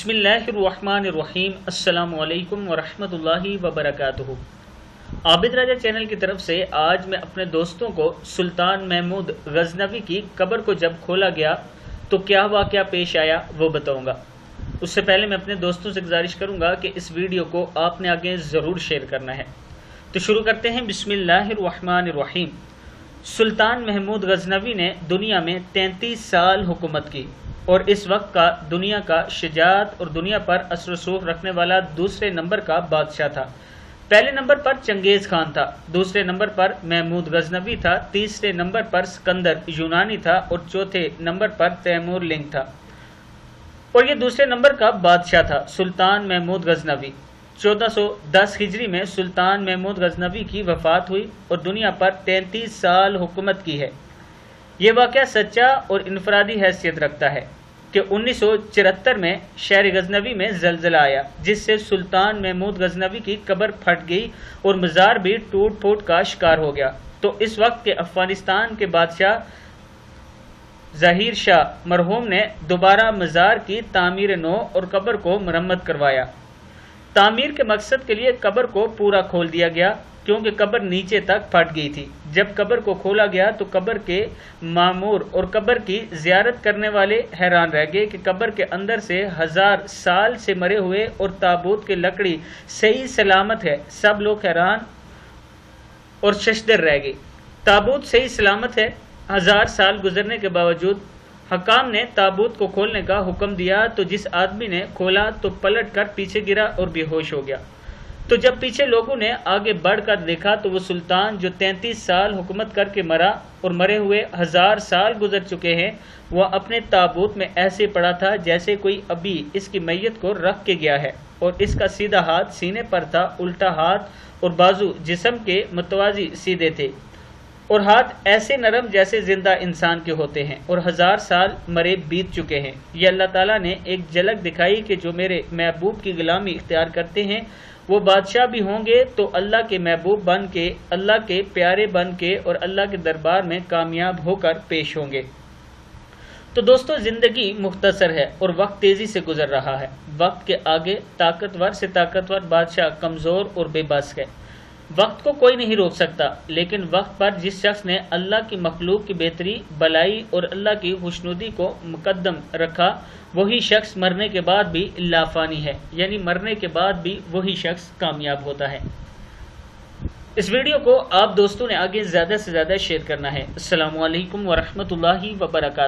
بسم اللہ الرحمن الرحیم۔ السلام علیکم ورحمۃ اللہ وبرکاتہ۔ عابد راجہ چینل کی طرف سے آج میں اپنے دوستوں کو سلطان محمود غزنوی کی قبر کو جب کھولا گیا تو کیا واقعہ پیش آیا وہ بتاؤں گا۔ اس سے پہلے میں اپنے دوستوں سے گزارش کروں گا کہ اس ویڈیو کو آپ نے آگے ضرور شیئر کرنا ہے۔ تو شروع کرتے ہیں۔ بسم اللہ الرحمن الرحیم۔ سلطان محمود غزنوی نے دنیا میں 33 سال حکومت کی اور اس وقت کا دنیا کا شجاعت اور دنیا پر اثر و رسوخ رکھنے والا دوسرے نمبر کا بادشاہ تھا۔ پہلے نمبر پر چنگیز خان تھا، دوسرے نمبر پر محمود غزنوی تھا، تیسرے نمبر پر سکندر یونانی تھا اور چوتھے نمبر پر تیمور لنگ تھا، اور یہ دوسرے نمبر کا بادشاہ تھا سلطان محمود غزنوی۔ 1410 ہجری میں سلطان محمود غزنوی کی وفات ہوئی اور دنیا پر 33 سال حکومت کی ہے۔ یہ واقعہ سچا اور انفرادی حیثیت رکھتا ہے کہ 1974 میں شہر غزنوی میں زلزلہ آیا، جس سے سلطان محمود غزنوی کی قبر پھٹ گئی اور مزار بھی ٹوٹ پھوٹ کا شکار ہو گیا۔ تو اس وقت کے افغانستان کے بادشاہ ظہیر شاہ مرحوم نے دوبارہ مزار کی تعمیر نو اور قبر کو مرمت کروایا۔ تعمیر کے مقصد کے لیے قبر کو پورا کھول دیا گیا، کیونکہ قبر نیچے تک پھٹ گئی تھی۔ جب قبر کو کھولا گیا تو قبر کے معمور اور قبر کی زیارت کرنے والے حیران رہ گئے کہ قبر کے اندر سے 1000 سال سے مرے ہوئے اور تابوت کی لکڑی صحیح سلامت ہے۔ سب لوگ حیران اور ششدر رہ گئے۔ تابوت صحیح سلامت ہے، 1000 سال گزرنے کے باوجود۔ حکام نے تابوت کو کھولنے کا حکم دیا تو جس آدمی نے کھولا تو پلٹ کر پیچھے گرا اور بے ہوش ہو گیا۔ تو جب پیچھے لوگوں نے آگے بڑھ کر دیکھا تو وہ سلطان جو 33 سال حکومت کر کے مرا اور مرے ہوئے 1000 سال گزر چکے ہیں، وہ اپنے تابوت میں ایسے پڑا تھا جیسے کوئی ابھی اس کی میت کو رکھ کے گیا ہے، اور اس کا سیدھا ہاتھ سینے پر تھا، الٹا ہاتھ اور بازو جسم کے متوازی سیدھے تھے، اور ہاتھ ایسے نرم جیسے زندہ انسان کے ہوتے ہیں، اور 1000 سال مرے بیت چکے ہیں۔ یہ اللہ تعالیٰ نے ایک جھلک دکھائی کہ جو میرے محبوب کی غلامی اختیار کرتے ہیں وہ بادشاہ بھی ہوں گے تو اللہ کے محبوب بن کے، اللہ کے پیارے بن کے اور اللہ کے دربار میں کامیاب ہو کر پیش ہوں گے۔ تو دوستو، زندگی مختصر ہے اور وقت تیزی سے گزر رہا ہے۔ وقت کے آگے طاقتور سے طاقتور بادشاہ کمزور اور بے بس ہے۔ وقت کو کوئی نہیں روک سکتا، لیکن وقت پر جس شخص نے اللہ کی مخلوق کی بہتری، بلائی اور اللہ کی خوشنودی کو مقدم رکھا، وہی شخص مرنے کے بعد بھی لافانی ہے، یعنی مرنے کے بعد بھی وہی شخص کامیاب ہوتا ہے۔ اس ویڈیو کو آپ دوستوں نے آگے زیادہ سے زیادہ شیئر کرنا ہے۔ السلام علیکم ورحمۃ اللہ وبرکاتہ۔